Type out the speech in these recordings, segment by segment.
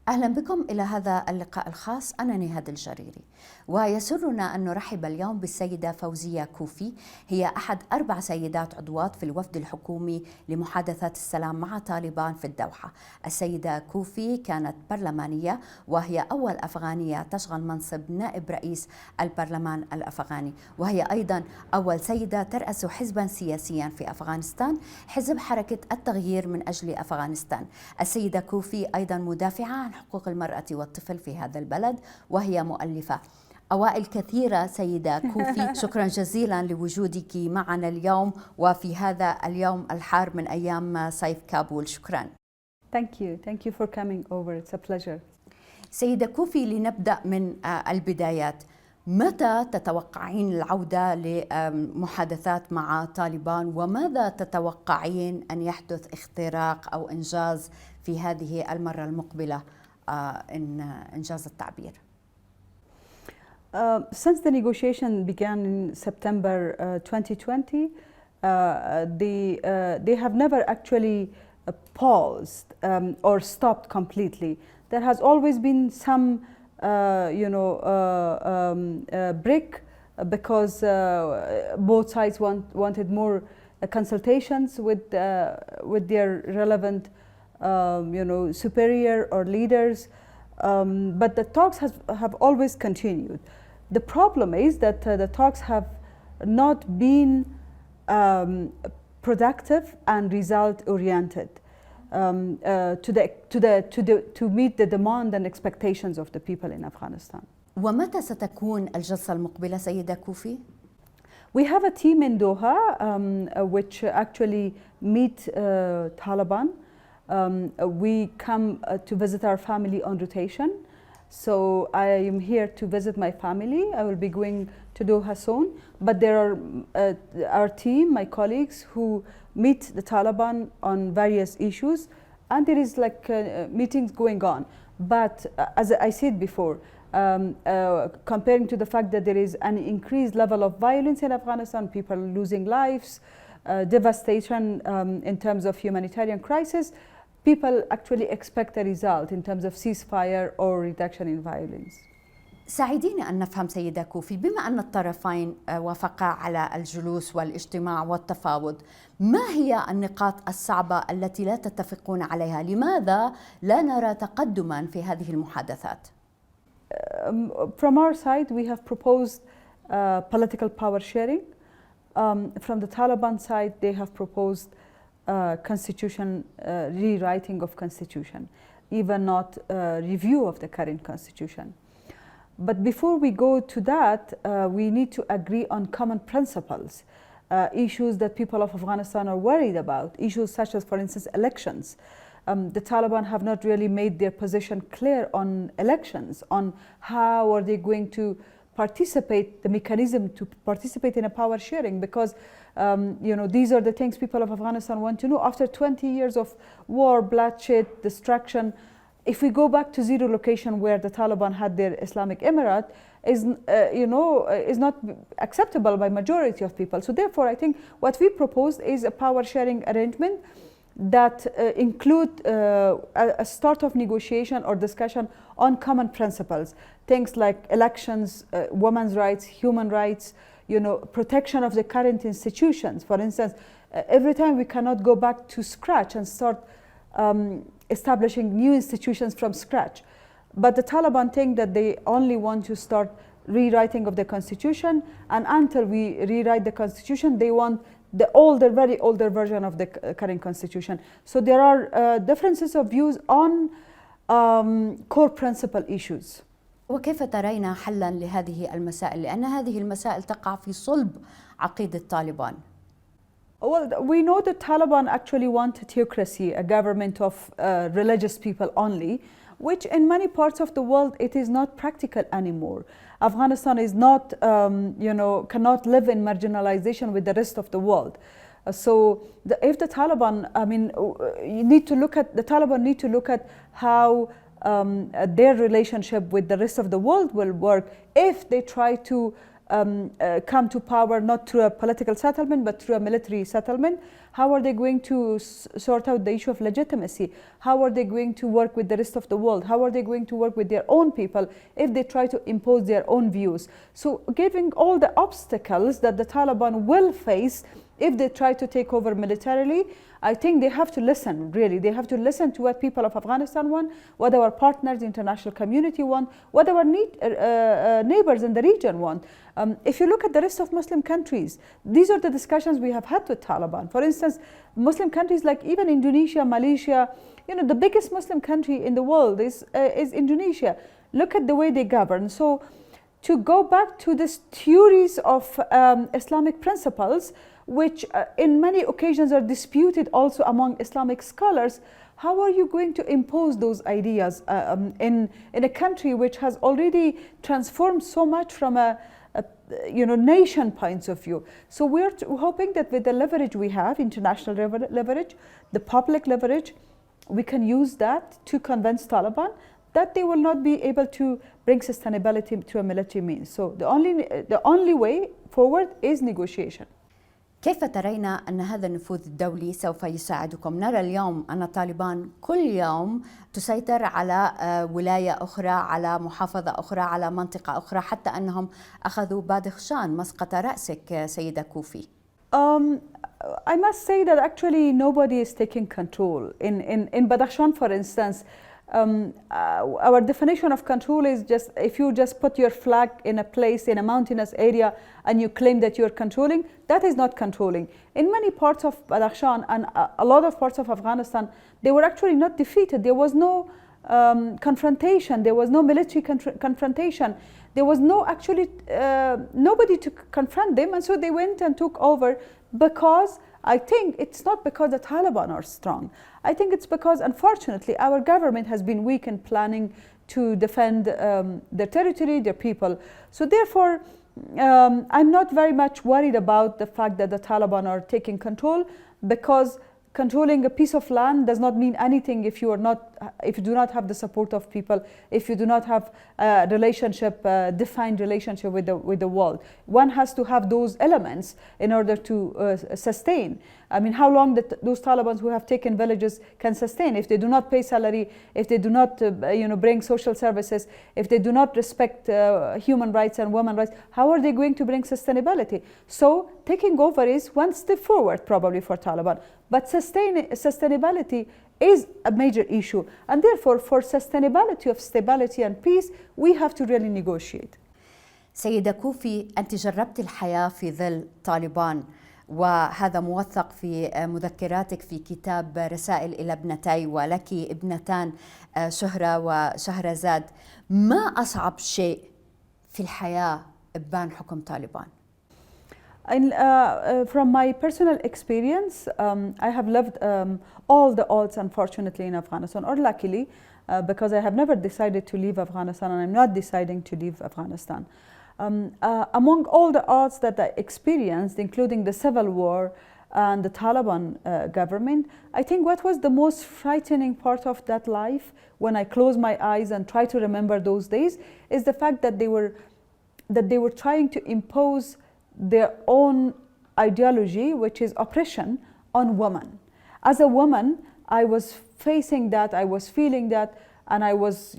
أهلا بكم إلى هذا اللقاء الخاص. أنا نهاد الجريري، ويسرنا أن نرحب اليوم بالسيدة فوزية كوفي. هي أحد 4 سيدات عضوات في الوفد الحكومي لمحادثات السلام مع طالبان في الدوحة. السيدة كوفي كانت برلمانية، وهي أول أفغانية تشغل منصب نائب رئيس البرلمان الأفغاني، وهي أيضا أول سيدة ترأس حزبا سياسيا في أفغانستان، حزب حركة التغيير من أجل أفغانستان. السيدة كوفي أيضا مدافعة عن حقوق المرأة والطفل في هذا البلد، وهي مؤلفة أوائل كثيرة. سيدة كوفي، شكرا جزيلا لوجودك معنا اليوم وفي هذا اليوم الحار من أيام صيف كابول. شكرا. Thank you for coming over. It's a pleasure. سيدة كوفي، لنبدأ من البدايات. متى تتوقعين العودة لمحادثات مع طالبان، وماذا تتوقعين أن يحدث اختراق أو إنجاز في هذه المرة المقبلة، إنجاز التعبير؟ Since the negotiation began in September 2020, they have never actually paused or stopped completely. There has always been some break because both sides wanted more consultations with their relevant superior or leaders, but the talks have always continued. The problem is that the talks have not been productive and result oriented to meet the demand and expectations of the people in Afghanistan. ومتى ستكون الجلسة المقبلة سيدة كوفي؟ We have a team in Doha which actually meet Taliban. We come to visit our family on rotation. So I am here to visit my family. I will be going to Doha soon. But there are our team, my colleagues, who meet the Taliban on various issues. And there is like meetings going on. But as I said before, comparing to the fact that there is an increased level of violence in Afghanistan, people losing lives, devastation in terms of humanitarian crisis, people actually expect a result in terms of ceasefire or reduction in violence. ساعديني أن نفهم سيدة كوفي، بما أن الطرفين وافقا على الجلوس والاجتماع والتفاوض، ما هي النقاط الصعبة التي لا تتفقون عليها؟ لماذا لا نرى تقدما في هذه المحادثات؟ From our side, we have proposed political power sharing. From the Taliban side, they have proposed constitution rewriting of constitution, even not review of the current constitution. But before we go to that, we need to agree on common principles, issues that people of Afghanistan are worried about, issues such as, for instance, elections. The Taliban have not really made their position clear on elections, on how are they going to participate, the mechanism to participate in a power sharing, because these are the things people of Afghanistan want to know. After 20 years of war, bloodshed, destruction, if we go back to zero location where the Taliban had their Islamic Emirate, is not acceptable by majority of people. So therefore, I think what we proposed is a power sharing arrangement that include a start of negotiation or discussion on common principles, things like elections, women's rights, human rights, protection of the current institutions. For instance, every time we cannot go back to scratch and start establishing new institutions from scratch. But the Taliban think that they only want to start rewriting of the constitution, and until we rewrite the constitution, they want the older, very older version of the current constitution. So there are differences of views on core principle issues. وكيف ترين حلا لهذه المسائل؟ لأن هذه المسائل تقع في صلب عقيدة طالبان. Well, we know that Taliban actually want a theocracy, a government of religious people only, which in many parts of the world it is not practical anymore. Afghanistan is not, cannot live in marginalization with the rest of the world. If the Taliban, the Taliban need to look at how their relationship with the rest of the world will work if they try to come to power not through a political settlement but through a military settlement? How are they going to sort out the issue of legitimacy? How are they going to work with the rest of the world? How are they going to work with their own people if they try to impose their own views? So giving all the obstacles that the Taliban will face if they try to take over militarily, I think they have to listen, really. They have to listen to what people of Afghanistan want, what our partners, the international community want, what our neighbors in the region want. If you look at the rest of Muslim countries, these are the discussions we have had with Taliban. For instance, Muslim countries like even Indonesia, Malaysia, the biggest Muslim country in the world is Indonesia. Look at the way they govern. So to go back to this theories of Islamic principles, which in many occasions are disputed also among Islamic scholars, how are you going to impose those ideas in a country which has already transformed so much from a nation points of view? So we're hoping that with the leverage we have, international leverage, the public leverage, we can use that to convince Taliban that they will not be able to bring sustainability to a military means. So the only way forward is negotiation. كيف ترين أن هذا النفوذ الدولي سوف يساعدكم؟ نرى اليوم أن طالبان كل يوم تسيطر على ولاية أخرى، على محافظة أخرى، على منطقة أخرى، حتى أنهم أخذوا بادخشان مسقط رأسك سيدة كوفي. I must say that actually nobody is taking control. In Badakhshan, for instance, our definition of control is just if you just put your flag in a place in a mountainous area and you claim that you're controlling, that is not controlling. In many parts of Badakhshan and a lot of parts of Afghanistan, they were actually not defeated. There was no confrontation, there was no military confrontation, there was no actually nobody to confront them, and so they went and took over. Because I think it's not because the Taliban are strong. I think it's because, unfortunately, our government has been weak in planning to defend their territory, their people. So therefore, I'm not very much worried about the fact that the Taliban are taking control, because controlling a piece of land does not mean anything if you do not have the support of people, if you do not have a relationship, defined relationship with the world. One has to have those elements in order to sustain. I mean, how long those Taliban who have taken villages can sustain if they do not pay salary, if they do not bring social services, if they do not respect human rights and women's rights? How are they going to bring sustainability? So taking over is one step forward probably for Taliban, but sustainability is a major issue, and therefore for sustainability of stability and peace we have to really negotiate. سيدة كوفي، أنت جربت الحياة في ظل طالبان، وهذا موثق في مذكراتك في كتاب رسائل إلى ابنتي، ولك ابنتان شهرة وشهرزاد. ما أصعب شيء في الحياة إبان حكم طالبان؟ From my personal experience, I have lived all the odds, unfortunately, in Afghanistan, or luckily, because I have never decided to leave Afghanistan, and I'm not deciding to leave Afghanistan. Among all the odds that I experienced, including the civil war and the Taliban government, I think what was the most frightening part of that life, when I close my eyes and try to remember those days, is the fact that they were trying to impose their own ideology, which is oppression, on women. As a woman, I was facing that, I was feeling that, and I was,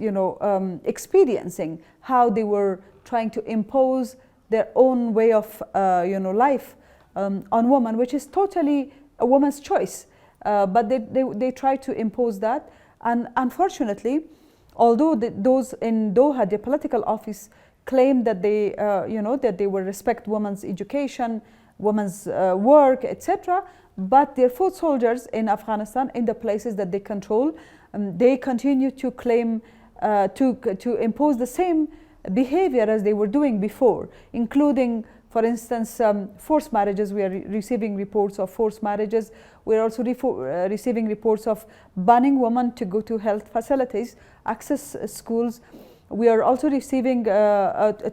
experiencing how they were trying to impose their own way of, life on women, which is totally a woman's choice. But they try to impose that, and unfortunately, although those in Doha, the political office, claimed that they, that they will respect women's education, women's work, etc. But their foot soldiers in Afghanistan, in the places that they control, they continue to claim to impose the same behavior as they were doing before, including, for instance, forced marriages. We are receiving reports of forced marriages. We are also receiving reports of banning women to go to health facilities, access schools. We are also receiving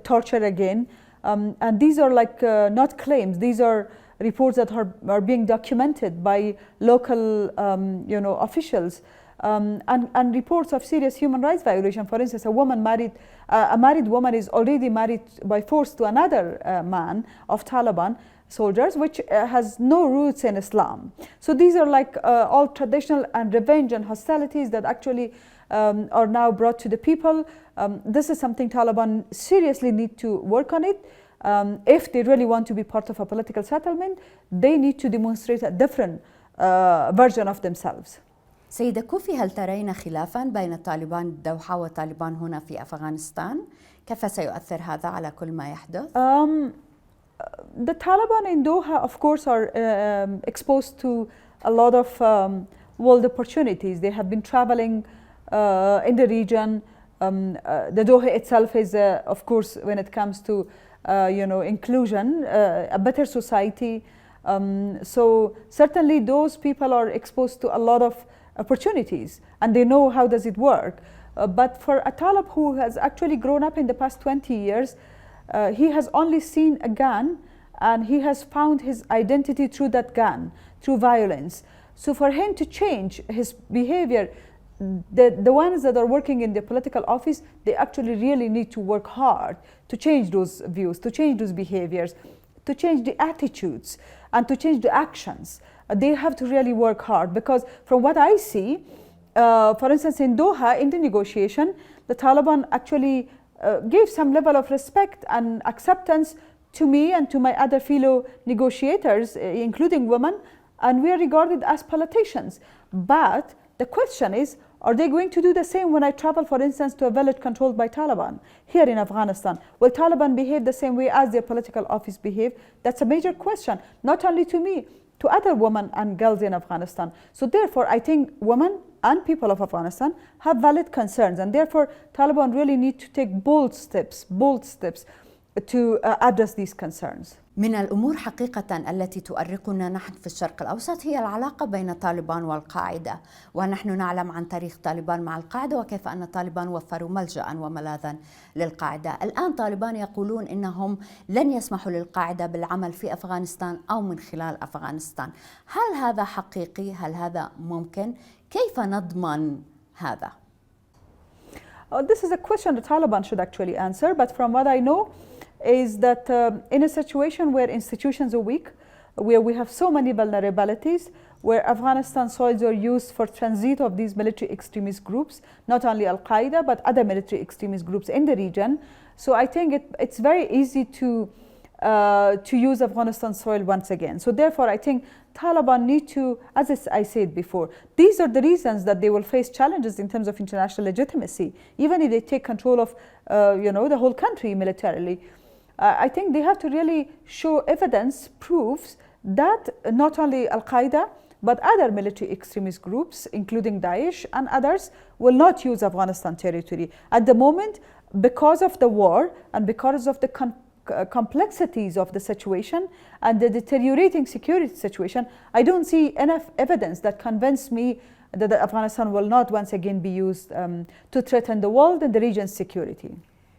torture again, and these are like not claims. These are reports that are being documented by local, officials. and reports of serious human rights violation. For instance, a married woman is already married by force to another man of Taliban soldiers, which has no roots in Islam. So these are like all traditional and revenge and hostilities that actually are now brought to the people. This is something Taliban seriously need to work on it. If they really want to be part of a political settlement, they need to demonstrate a different version of themselves. سيدة كوفي، هل ترين خلافا بين طالبان الدوحة وطالبان هنا في أفغانستان؟ كيف سيؤثر هذا على كل ما يحدث؟ The Taliban in Doha, of course, are exposed to a lot of world opportunities. They have been traveling in the region. The Doha itself is, of course, when it comes to inclusion, a better society. So certainly those people are exposed to a lot of opportunities, and they know how does it work. But for a Talib who has actually grown up in the past 20 years, he has only seen a gun, and he has found his identity through that gun, through violence. So for him to change his behavior, the ones that are working in the political office, they actually really need to work hard to change those views, to change those behaviors, to change the attitudes, and to change the actions. They have to really work hard, because from what I see, for instance, in Doha, in the negotiation, the Taliban actually gave some level of respect and acceptance to me and to my other fellow negotiators, including women, and we are regarded as politicians. But the question is, are they going to do the same when I travel, for instance, to a village controlled by Taliban here in Afghanistan? Will Taliban behave the same way as their political office behave? That's a major question, not only to me, to other women and girls in Afghanistan. So therefore, I think women and people of Afghanistan have valid concerns, and therefore Taliban really need to take bold steps to address these concerns. من الأمور حقيقة التي تؤرقنا نحن في الشرق الأوسط هي العلاقة بين طالبان والقاعدة، ونحن نعلم عن تاريخ طالبان مع القاعدة وكيف أن طالبان وفروا ملجأ وملاذا للقاعدة. الآن طالبان يقولون إنهم لن يسمحوا للقاعدة بالعمل في أفغانستان أو من خلال أفغانستان. هل هذا حقيقي؟ هل هذا ممكن؟ كيف نضمن هذا؟ This is a question the Taliban should actually answer, but from what I know is that in a situation where institutions are weak, where we have so many vulnerabilities, where Afghanistan soils are used for transit of these military extremist groups, not only Al-Qaeda but other military extremist groups in the region. So I think it's very easy to use Afghanistan soil once again. So therefore I think Taliban need to, as I said before, these are the reasons that they will face challenges in terms of international legitimacy, even if they take control of the whole country militarily. I think they have to really show evidence, proofs that not only Al-Qaeda but other military extremist groups, including Daesh and others, will not use Afghanistan territory. At the moment, because of the war and because of the complexities of the situation and the deteriorating security situation, I don't see enough evidence that convince me that Afghanistan will not once again be used to threaten the world and the region's security.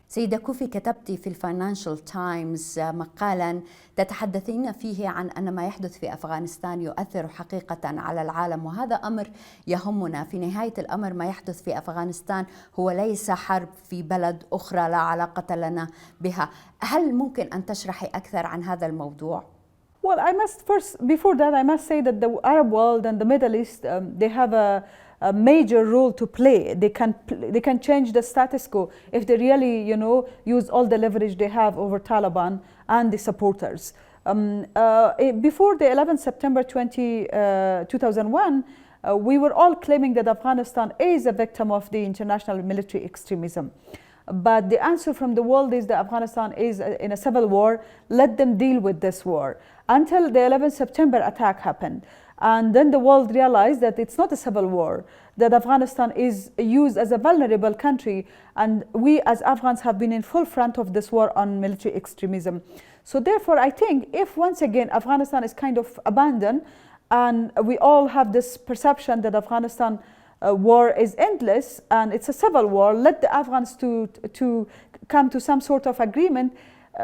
سيدة كوفي، كتبت في الفاينانشال تايمز مقالا تتحدثين فيه عن أن ما يحدث في أفغانستان يؤثر حقيقة على العالم، وهذا أمر يهمنا. في نهاية الأمر ما يحدث في أفغانستان هو ليس حرب في بلد أخرى لا علاقة لنا بها. هل ممكن أن تشرحي أكثر عن هذا الموضوع؟ Well, I must first, before that, I must say that the Arab world and the Middle East, they have a major role to play. They can change the status quo if they really, use all the leverage they have over Taliban and the supporters. Before the 11th September 2001, we were all claiming that Afghanistan is a victim of the international military extremism. But the answer from the world is that Afghanistan is in a civil war. Let them deal with this war. Until the 11th September attack happened. And then the world realized that it's not a civil war, that Afghanistan is used as a vulnerable country, and we as Afghans have been in full front of this war on military extremism. So therefore I think if once again Afghanistan is kind of abandoned and we all have this perception that Afghanistan war is endless and it's a civil war, let the Afghans to come to some sort of agreement,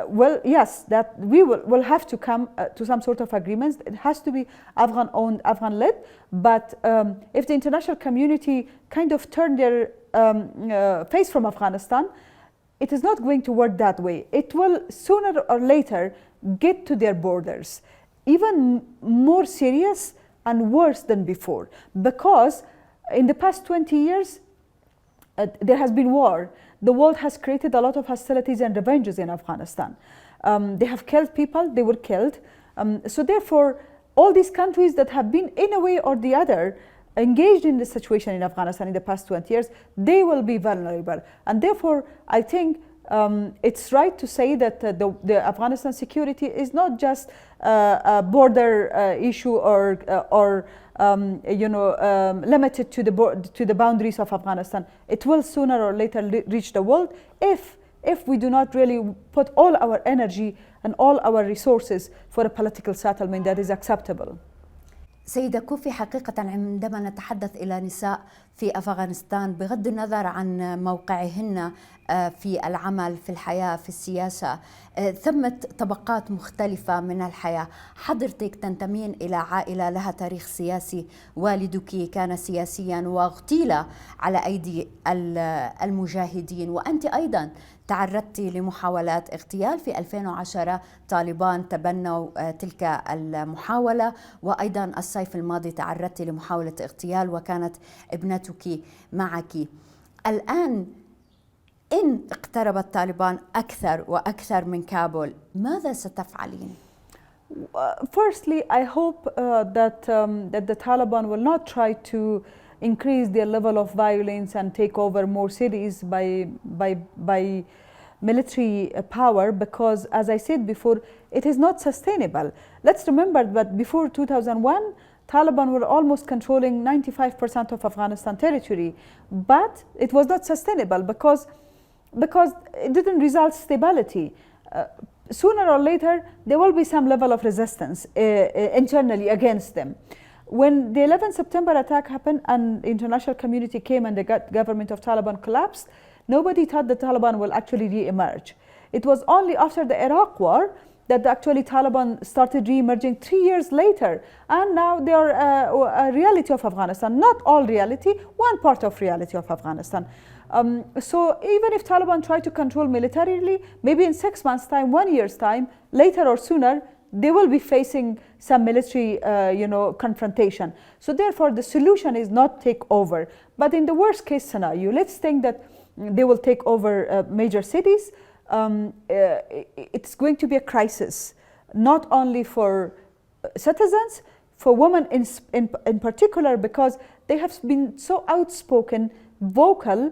well, yes, that we will have to come to some sort of agreements. It has to be Afghan-owned, Afghan-led. But if the international community kind of turn their face from Afghanistan, it is not going to work that way. It will sooner or later get to their borders, even more serious and worse than before, because in the past 20 years, there has been war. The world has created a lot of hostilities and revenges in Afghanistan. They have killed people, they were killed. So therefore, all these countries that have been in a way or the other engaged in this situation in Afghanistan in the past 20 years, they will be vulnerable. And therefore, I think it's right to say that the Afghanistan security is not just a border issue or limited to the boundaries of Afghanistan. It will sooner or later reach the world if we do not really put all our energy and all our resources for a political settlement that is acceptable. سيدة كوفي، حقيقة عندما نتحدث إلى نساء في أفغانستان بغض النظر عن موقعهن في العمل، في الحياة، في السياسة، ثمة طبقات مختلفة من الحياة. حضرتك تنتمين إلى عائلة لها تاريخ سياسي، والدك كان سياسيا واغتيل على أيدي المجاهدين، وأنت أيضا تعرضت لمحاولات اغتيال. في 2010 طالبان تبنوا تلك المحاولة، وأيضا الصيف الماضي تعرضت لمحاولة اغتيال وكانت ابنتك معك. الآن إن اقتربت طالبان أكثر وأكثر من كابول، ماذا ستفعلين؟ Firstly, I hope that the Taliban will not try to increase their level of violence and take over more cities by military power, because, as I said before, it is not sustainable. Let's remember that before 2001, Taliban were almost controlling 95% of Afghanistan territory, but it was not sustainable because it didn't result stability. Sooner or later, there will be some level of resistance internally against them. When the 11th September attack happened and the international community came and the government of Taliban collapsed, nobody thought the Taliban will actually re-emerge. It was only after the Iraq war that actually Taliban started re-emerging 3 years later, and now they are a reality of Afghanistan. Not all reality, one part of reality of Afghanistan. So even if Taliban try to control militarily, maybe in 6 months' time, 1 year's time, later or sooner, they will be facing some military confrontation. So therefore, the solution is not take over. But in the worst case scenario, let's think that they will take over major cities. It's going to be a crisis, not only for citizens, for women in particular, because they have been so outspoken, vocal,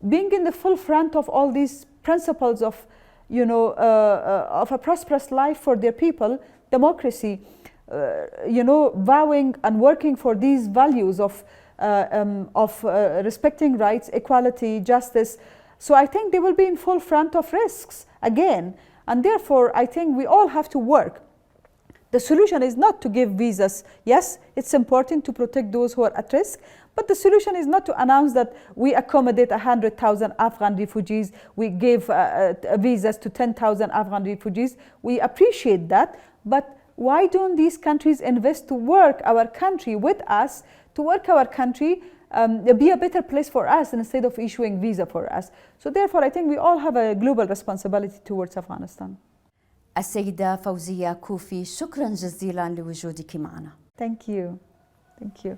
being in the full front of all these principles of a prosperous life for their people, democracy, vowing and working for these values of respecting rights, equality, justice. So I think they will be in full front of risks again, and therefore I think we all have to work. The solution is not to give visas. Yes, it's important to protect those who are at risk, but the solution is not to announce that we accommodate 100,000 Afghan refugees, we gave visas to 10,000 Afghan refugees. We appreciate that, but why don't these countries invest to work our country with us, to work our country, be a better place for us instead of issuing visa for us? So therefore, I think we all have a global responsibility towards Afghanistan. السيدة فوزية كوفي، شكرا جزيلا لوجودك معنا. Thank you. Thank you.